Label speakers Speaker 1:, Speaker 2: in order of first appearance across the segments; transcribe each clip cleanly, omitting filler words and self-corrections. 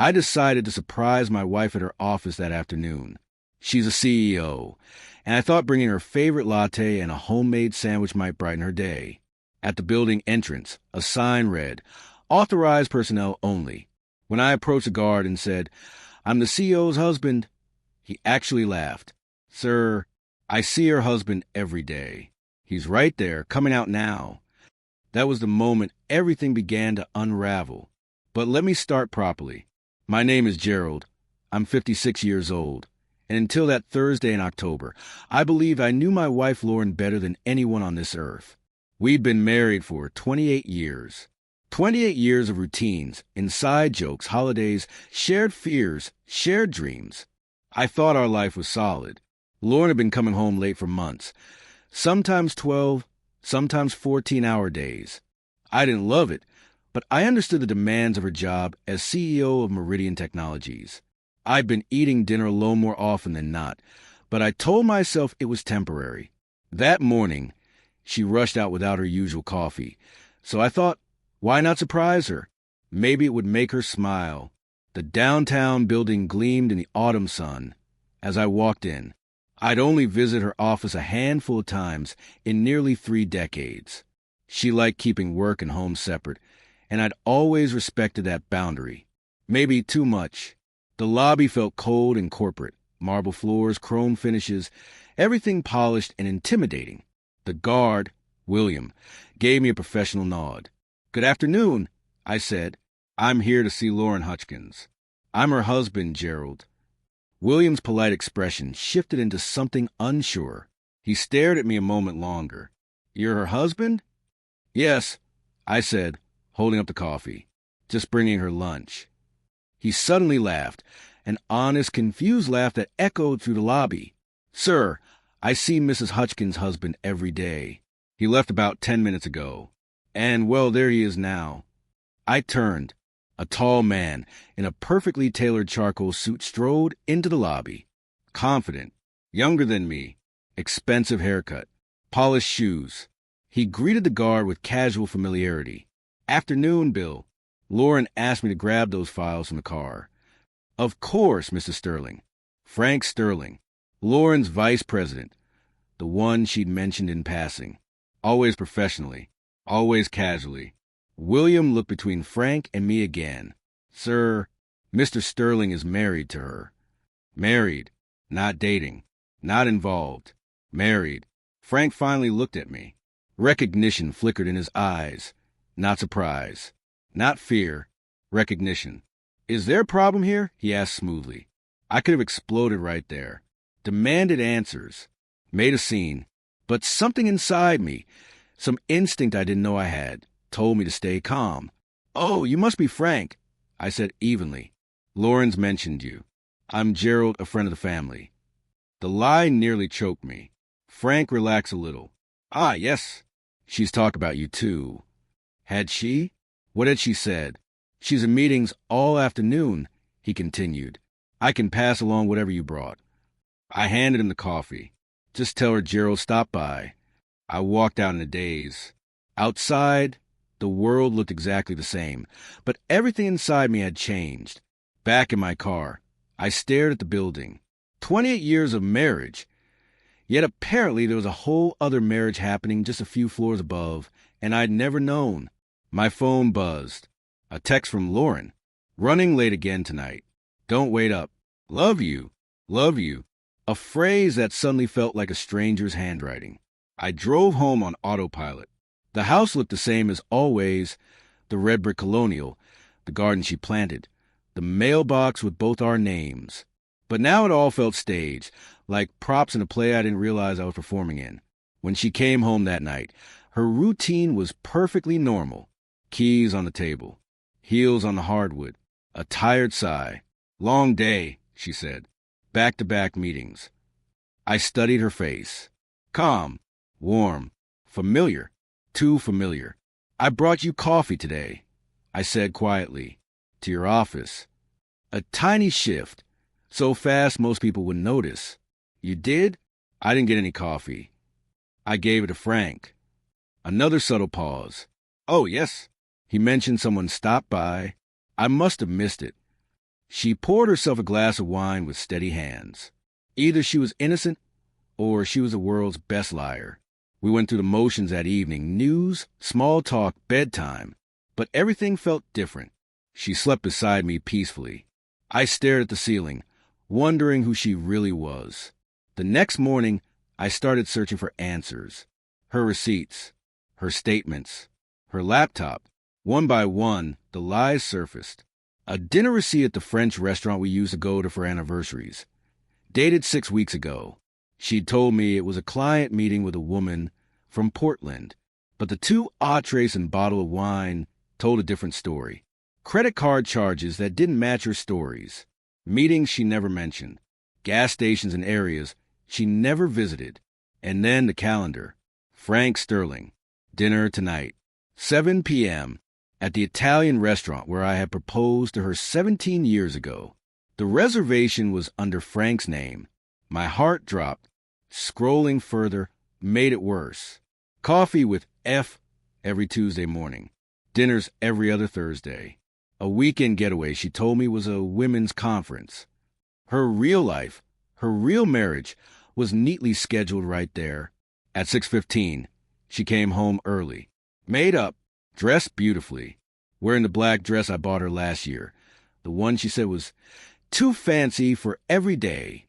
Speaker 1: I decided to surprise my wife at her office that afternoon. She's a CEO, and I thought bringing her favorite latte and a homemade sandwich might brighten her day. At the building entrance, a sign read, "Authorized personnel only." When I approached the guard and said, "I'm the CEO's husband," he actually laughed. "Sir, I see your husband every day. He's right there, coming out now." That was the moment everything began to unravel. But let me start properly. My name is Gerald. I'm 56 years old. And until that Thursday in October, I believed I knew my wife Lauren better than anyone on this earth. We'd been married for 28 years. 28 years of routines, inside jokes, holidays, shared fears, shared dreams. I thought our life was solid. Lauren had been coming home late for months, sometimes 12, sometimes 14-hour days. I didn't love it, but I understood the demands of her job as CEO of Meridian Technologies. I'd been eating dinner alone more often than not, but I told myself it was temporary. That morning, she rushed out without her usual coffee, so I thought, why not surprise her? Maybe it would make her smile. The downtown building gleamed in the autumn sun. As I walked in, I'd only visited her office a handful of times in nearly 3 decades. She liked keeping work and home separate, and I'd always respected that boundary. Maybe too much. The lobby felt cold and corporate. Marble floors, chrome finishes, everything polished and intimidating. The guard, William, gave me a professional nod. "Good afternoon," I said. "I'm here to see Lauren Hutchins." "I'm her husband, Gerald." William's polite expression shifted into something unsure. He stared at me a moment longer. "You're her husband?" "Yes," I said, holding up the coffee. "Just bringing her lunch." He suddenly laughed, an honest, confused laugh that echoed through the lobby. "Sir, I see Mrs. Hutchins' husband every day. He left about 10 minutes ago. And, well, there he is now." I turned. A tall man in a perfectly tailored charcoal suit strode into the lobby. Confident, younger than me, expensive haircut, polished shoes. He greeted the guard with casual familiarity. "Afternoon, Bill." Lauren asked me to grab those files from the car. "Of course, Mr. Sterling." Frank Sterling, Lauren's vice president, the one she'd mentioned in passing. Always professionally, always casually. William looked between Frank and me again. "Sir, Mr. Sterling is married to her." "Married, not dating, not involved. Married." Frank finally looked at me. Recognition flickered in his eyes. Not surprise. Not fear. Recognition. "Is there a problem here?" he asked smoothly. I could have exploded right there. Demanded answers. Made a scene. But something inside me, some instinct I didn't know I had, told me to stay calm. "Oh, you must be Frank," I said evenly. "Lauren's mentioned you. I'm Gerald, a friend of the family." The lie nearly choked me. Frank relaxed a little. "Ah, yes. She's talked about you, too." Had she? What had she said? "She's in meetings all afternoon," he continued. "I can pass along whatever you brought." I handed him the coffee. "Just tell her Gerald stopped by." I walked out in a daze. Outside, the world looked exactly the same, but everything inside me had changed. Back in my car, I stared at the building. 28 years of marriage. Yet apparently there was a whole other marriage happening just a few floors above, and I'd never known. My phone buzzed. A text from Lauren. "Running late again tonight. Don't wait up. Love you. Love you." A phrase that suddenly felt like a stranger's handwriting. I drove home on autopilot. The house looked the same as always, the red brick colonial, the garden she planted, the mailbox with both our names. But now it all felt staged, like props in a play I didn't realize I was performing in. When she came home that night, her routine was perfectly normal. Keys on the table, heels on the hardwood, a tired sigh. "Long day," she said. Back-to-back meetings. I studied her face. Calm, warm, familiar, too familiar. "I brought you coffee today," I said quietly. "To your office." A tiny shift, so fast most people wouldn't notice. "You did?" "I didn't get any coffee." I gave it to Frank. Another subtle pause. "Oh, yes." He mentioned someone stopped by. I must have missed it. She poured herself a glass of wine with steady hands. Either she was innocent or she was the world's best liar. We went through the motions that evening, news, small talk, bedtime, but everything felt different. She slept beside me peacefully. I stared at the ceiling, wondering who she really was. The next morning, I started searching for answers. Her receipts, her statements, her laptop. One by one, the lies surfaced. A dinner receipt at the French restaurant we used to go to for anniversaries. Dated 6 weeks ago. She'd told me it was a client meeting with a woman from Portland, but the 2 entrees and bottle of wine told a different story. Credit card charges that didn't match her stories. Meetings she never mentioned. Gas stations and areas she never visited. And then the calendar. Frank Sterling. Dinner tonight. 7 p.m. at the Italian restaurant where I had proposed to her 17 years ago. The reservation was under Frank's name. My heart dropped. Scrolling further made it worse. Coffee with F every Tuesday morning. Dinners every other Thursday. A weekend getaway she told me was a women's conference. Her real life, her real marriage, was neatly scheduled right there. At 6:15, she came home early. Made up, dressed beautifully. Wearing the black dress I bought her last year. The one she said was too fancy for every day.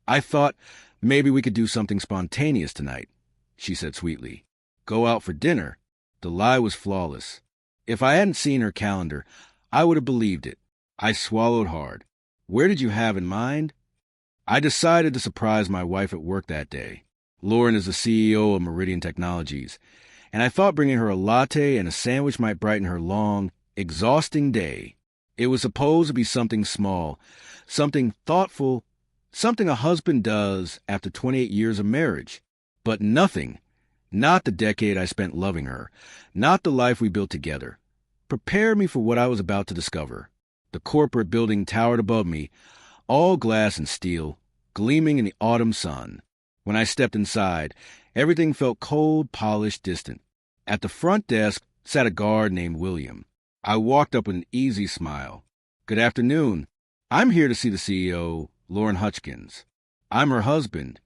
Speaker 1: I thought maybe we could do something spontaneous tonight, she said sweetly. Go out for dinner. The lie was flawless. If I hadn't seen her calendar, I would have believed it. I swallowed hard. Where did you have in mind? I decided to surprise my wife at work that day. Lauren is the CEO of Meridian Technologies, and I thought bringing her a latte and a sandwich might brighten her long, exhausting day. It was supposed to be something small, something thoughtful, something a husband does after 28 years of marriage. But nothing, not the decade I spent loving her, not the life we built together, prepared me for what I was about to discover. The corporate building towered above me, all glass and steel, gleaming in the autumn sun. When I stepped inside, everything felt cold, polished, distant. At the front desk sat a guard named William. I walked up with an easy smile. Good afternoon. I'm here to see the CEO, Lauren Hutchkins. I'm her husband.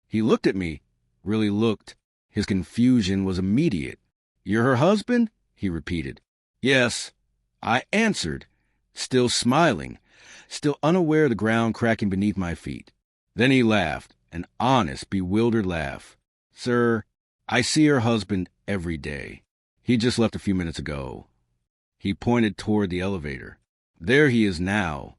Speaker 1: He looked at me, really looked. His confusion was immediate. You're her husband? He repeated. Yes, I answered, still smiling, still unaware of the ground cracking beneath my feet. Then he laughed, an honest, bewildered laugh. Sir, I see her husband every day. He just left a few minutes ago. He pointed toward the elevator. There he is now.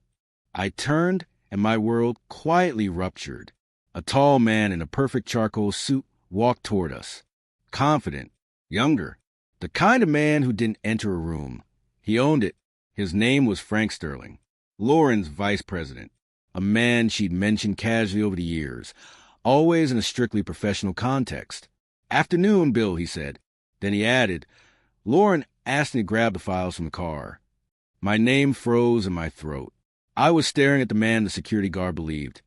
Speaker 1: I turned, and my world quietly ruptured. A tall man in a perfect charcoal suit walked toward us. Confident, younger, the kind of man who didn't enter a room. He owned it. His name was Frank Sterling, Lauren's vice president, a man she'd mentioned casually over the years, always in a strictly professional context. Afternoon, Bill, he said. Then he added, Lauren asked me to grab the files from the car. My name froze in my throat. I was staring at the man the security guard believed.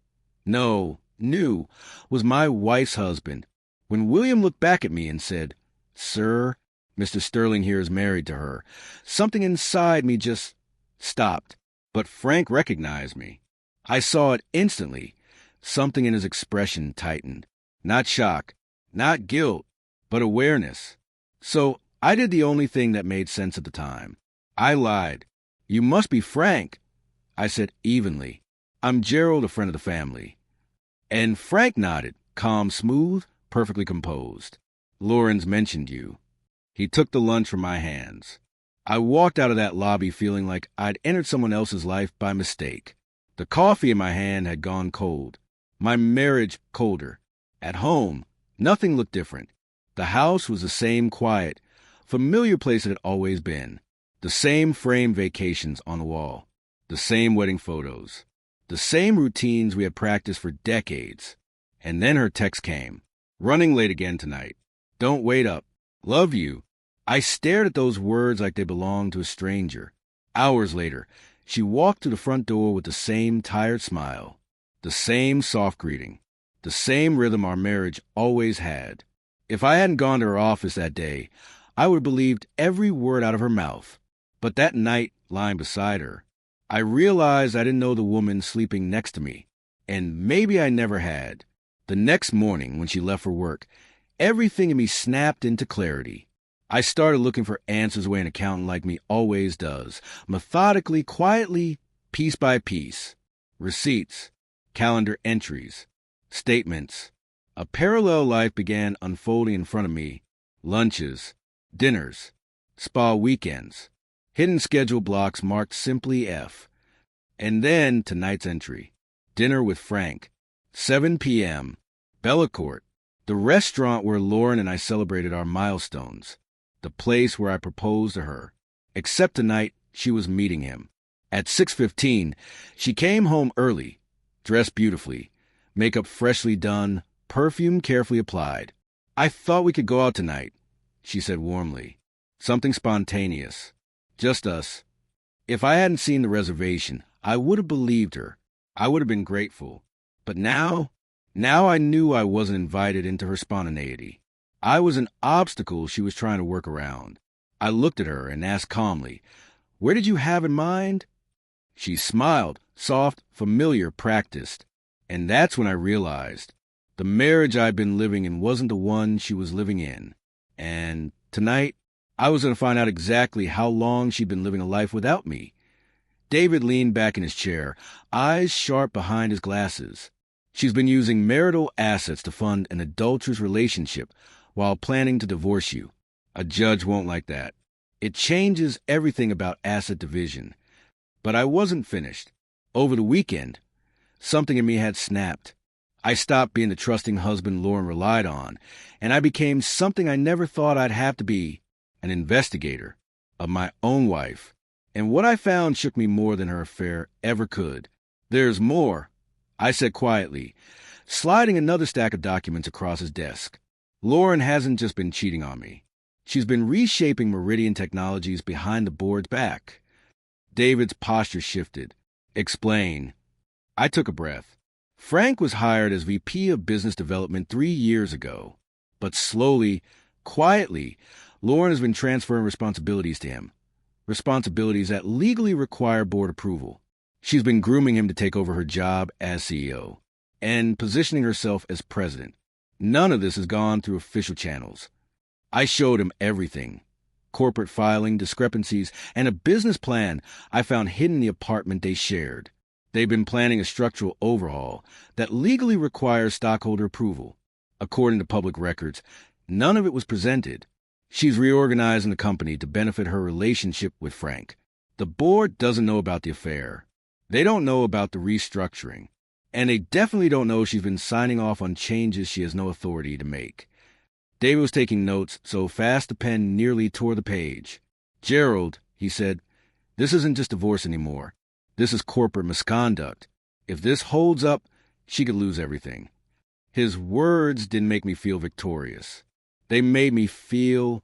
Speaker 1: No, knew, was my wife's husband. When William looked back at me and said, Sir, Mr. Sterling here is married to her, something inside me just stopped. But Frank recognized me. I saw it instantly. Something in his expression tightened. Not shock, not guilt, but awareness. So I did the only thing that made sense at the time. I lied. You must be Frank, I said evenly. I'm Gerald, a friend of the family. And Frank nodded, calm, smooth, perfectly composed. Lauren's mentioned you. He took the lunch from my hands. I walked out of that lobby feeling like I'd entered someone else's life by mistake. The coffee in my hand had gone cold. My marriage colder. At home, nothing looked different. The house was the same quiet, familiar place it had always been. The same framed vacations on the wall. The same wedding photos. The same routines we had practiced for decades. And then her text came. Running late again tonight. Don't wait up. Love you. I stared at those words like they belonged to a stranger. Hours later, she walked to the front door with the same tired smile. The same soft greeting. The same rhythm our marriage always had. If I hadn't gone to her office that day, I would have believed every word out of her mouth. But that night, lying beside her, I realized I didn't know the woman sleeping next to me, and maybe I never had. The next morning, when she left for work, everything in me snapped into clarity. I started looking for answers the way an accountant like me always does, methodically, quietly, piece by piece. Receipts, calendar entries, statements. A parallel life began unfolding in front of me. Lunches, dinners, spa weekends, hidden schedule blocks marked simply F. And then tonight's entry. Dinner with Frank. 7 p.m. Bellacourt, the restaurant where Lauren and I celebrated our milestones. The place where I proposed to her. Except tonight, she was meeting him. At 6:15, she came home early, dressed beautifully, makeup freshly done, perfume carefully applied. "I thought we could go out tonight," she said warmly. Something spontaneous. Just us. If I hadn't seen the reservation, I would have believed her. I would have been grateful. But now I knew I wasn't invited into her spontaneity. I was an obstacle she was trying to work around. I looked at her and asked calmly, "Where did you have in mind?" She smiled, soft, familiar, practiced. And that's when I realized the marriage I'd been living in wasn't the one she was living in. And tonight, I was going to find out exactly how long she'd been living a life without me. David leaned back in his chair, eyes sharp behind his glasses. "She's been using marital assets to fund an adulterous relationship while planning to divorce you. A judge won't like that. It changes everything about asset division." But I wasn't finished. Over the weekend, something in me had snapped. I stopped being the trusting husband Lauren relied on, and I became something I never thought I'd have to be, an investigator of my own wife. And what I found shook me more than her affair ever could. "There's more," I said quietly, sliding another stack of documents across his desk. "Lauren hasn't just been cheating on me. She's been reshaping Meridian Technologies behind the board's back." David's posture shifted. "Explain." I took a breath. Frank was hired as VP of Business Development 3 years ago. But slowly, quietly, Lauren has been transferring responsibilities to him. Responsibilities that legally require board approval. She's been grooming him to take over her job as CEO and positioning herself as president. None of this has gone through official channels. I showed him everything. Corporate filing, discrepancies, and a business plan I found hidden in the apartment they shared. They've been planning a structural overhaul that legally requires stockholder approval. According to public records, none of it was presented. She's reorganizing the company to benefit her relationship with Frank. The board doesn't know about the affair. They don't know about the restructuring. And they definitely don't know she's been signing off on changes she has no authority to make. David was taking notes so fast the pen nearly tore the page. "Gerald," he said, "this isn't just divorce anymore. This is corporate misconduct. If this holds up, she could lose everything." His words didn't make me feel victorious. They made me feel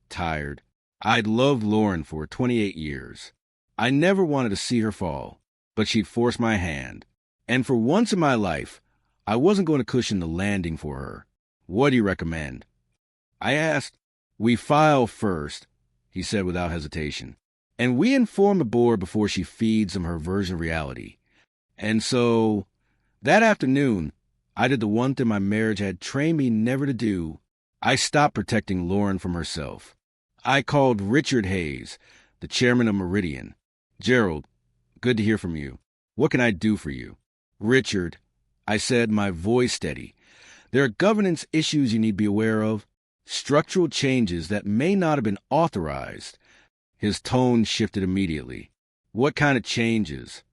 Speaker 1: tired. I'd loved Lauren for 28 years. I never wanted to see her fall, but she'd forced my hand. And for once in my life, I wasn't going to cushion the landing for her. "What do you recommend?" I asked. "We file first," he said without hesitation. "And we inform the board before she feeds them her version of reality." And so, that afternoon, I did the one thing my marriage had trained me never to do. I stopped protecting Lauren from herself. I called Richard Hayes, the chairman of Meridian. "Gerald, good to hear from you. What can I do for you?" "Richard," I said, my voice steady, "there are governance issues you need to be aware of. Structural changes that may not have been authorized." His tone shifted immediately. "What kind of changes?"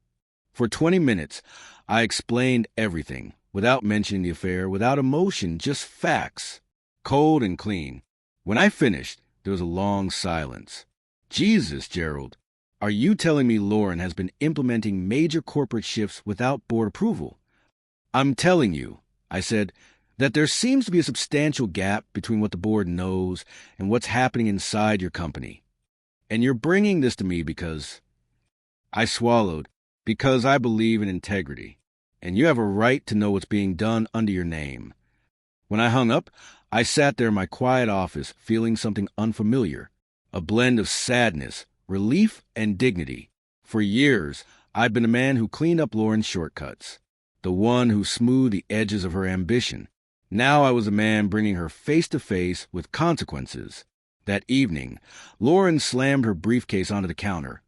Speaker 1: For 20 minutes, I explained everything, without mentioning the affair, without emotion, just facts. Cold and clean. When I finished, there was a long silence. "Jesus, Gerald, are you telling me Lauren has been implementing major corporate shifts without board approval?" "I'm telling you," I said, "that there seems to be a substantial gap between what the board knows and what's happening inside your company. And you're bringing this to me because—" I swallowed. "Because I believe in integrity. And you have a right to know what's being done under your name." When I hung up, I sat there in my quiet office, feeling something unfamiliar. A blend of sadness, relief, and dignity. For years, I'd been a man who cleaned up Lauren's shortcuts, the one who smoothed the edges of her ambition. Now I was a man bringing her face to face with consequences. That evening, Lauren slammed her briefcase onto the counter,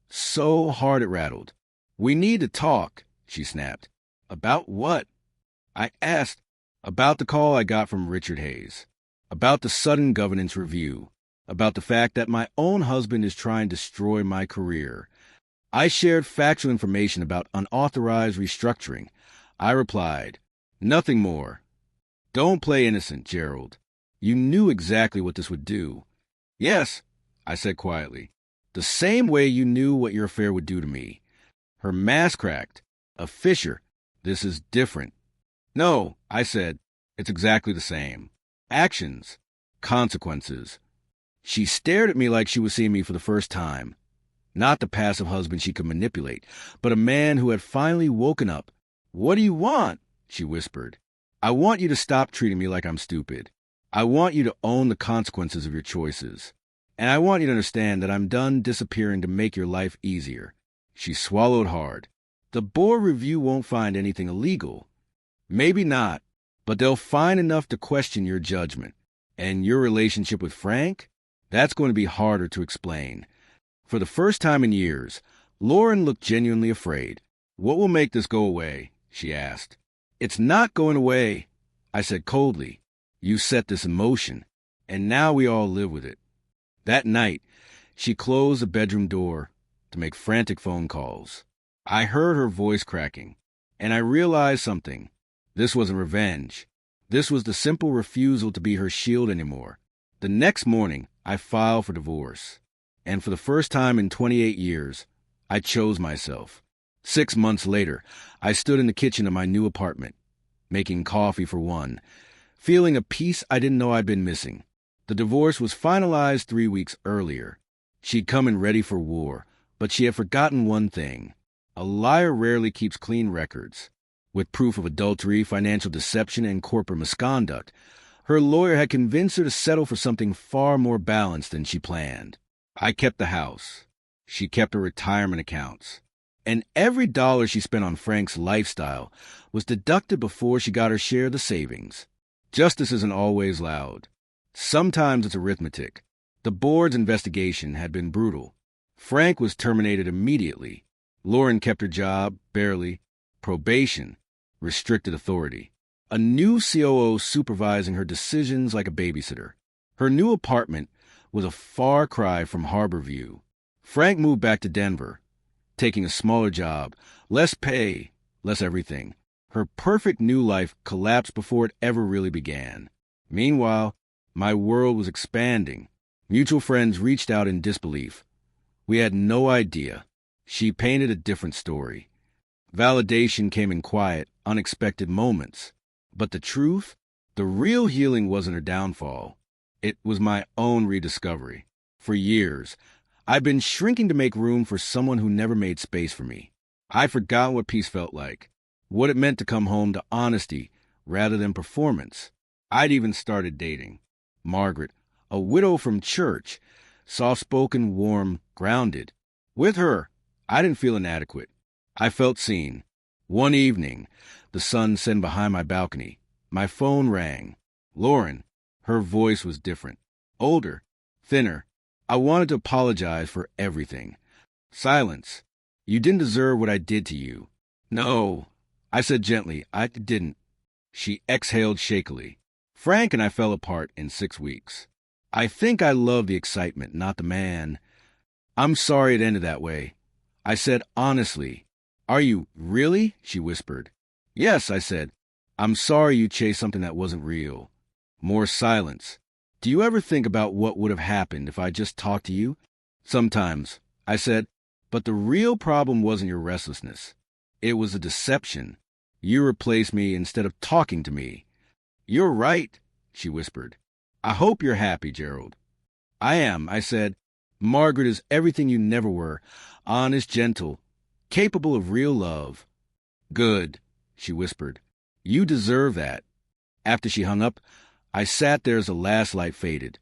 Speaker 1: so hard it rattled. "We need to talk," she snapped. "About what?" I asked. About the call I got from Richard Hayes. About the sudden governance review. About the fact that my own husband is trying to destroy my career. I shared factual information about unauthorized restructuring. I replied, "Nothing more." "Don't play innocent, Gerald. You knew exactly what this would do." "Yes," I said quietly. "The same way you knew what your affair would do to me." Her mask cracked. "A Fisher. This is different." "No," I said. "It's exactly the same. Actions. Consequences." She stared at me like she was seeing me for the first time. Not the passive husband she could manipulate, but a man who had finally woken up. "What do you want?" she whispered. "I want you to stop treating me like I'm stupid. I want you to own the consequences of your choices. And I want you to understand that I'm done disappearing to make your life easier." She swallowed hard. "The board review won't find anything illegal." "Maybe not, but they'll find enough to question your judgment. And your relationship with Frank? That's going to be harder to explain." For the first time in years, Lauren looked genuinely afraid. "What will make this go away?" she asked. "It's not going away," I said coldly. "You set this in motion, and now we all live with it." That night, she closed the bedroom door to make frantic phone calls. I heard her voice cracking, and I realized something. This wasn't revenge. This was the simple refusal to be her shield anymore. The next morning, I filed for divorce. And for the first time in 28 years, I chose myself. 6 months later, I stood in the kitchen of my new apartment, making coffee for one, feeling a peace I didn't know I'd been missing. The divorce was finalized 3 weeks earlier. She'd come in ready for war, but she had forgotten one thing. A liar rarely keeps clean records. With proof of adultery, financial deception, and corporate misconduct, her lawyer had convinced her to settle for something far more balanced than she planned. I kept the house. She kept her retirement accounts. And every dollar she spent on Frank's lifestyle was deducted before she got her share of the savings. Justice isn't always loud. Sometimes it's arithmetic. The board's investigation had been brutal. Frank was terminated immediately. Lauren kept her job, barely. Probation. Restricted authority. A new COO supervising her decisions like a babysitter. Her new apartment was a far cry from Harborview. Frank moved back to Denver, taking a smaller job, less pay, less everything. Her perfect new life collapsed before it ever really began. Meanwhile, my world was expanding. Mutual friends reached out in disbelief. We had no idea. She painted a different story. Validation came in quiet, unexpected moments. But the truth, the real healing wasn't her downfall. It was my own rediscovery. For years, I'd been shrinking to make room for someone who never made space for me. I forgot what peace felt like, what it meant to come home to honesty rather than performance. I'd even started dating. Margaret, a widow from church, soft-spoken, warm, grounded. With her, I didn't feel inadequate. I felt seen. One evening, the sun set behind my balcony. My phone rang. Lauren. Her voice was different. Older. Thinner. I wanted to apologize for everything. Silence. "You didn't deserve what I did to you." "No," I said gently, "I didn't." She exhaled shakily. Frank and I fell apart in 6 weeks. I think I loved the excitement, not the man. "I'm sorry it ended that way," I said honestly. "Are you really?" she whispered. "Yes," I said. "I'm sorry you chased something that wasn't real." More silence. "Do you ever think about what would have happened if I just talked to you?" "Sometimes," I said. "But the real problem wasn't your restlessness. It was a deception. You replaced me instead of talking to me." "You're right," she whispered. "I hope you're happy, Gerald." "I am," I said. "Margaret is everything you never were. Honest, gentle, capable of real love." "Good," she whispered. "You deserve that." After she hung up, I sat there as the last light faded,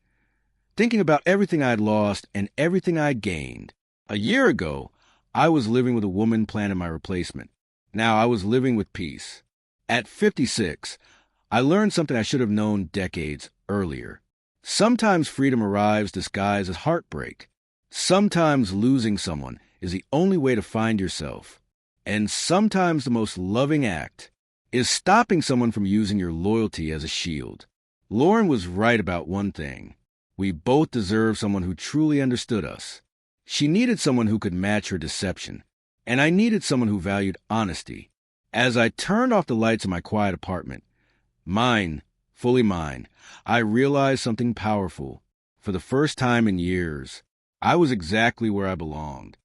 Speaker 1: thinking about everything I'd lost and everything I'd gained. A year ago, I was living with a woman planning my replacement. Now I was living with peace. At 56, I learned something I should have known decades earlier. Sometimes freedom arrives disguised as heartbreak. Sometimes losing someone is the only way to find yourself. And sometimes the most loving act is stopping someone from using your loyalty as a shield. Lauren was right about one thing. We both deserve someone who truly understood us. She needed someone who could match her deception, and I needed someone who valued honesty. As I turned off the lights in my quiet apartment, mine, fully mine, I realized something powerful. For the first time in years, I was exactly where I belonged.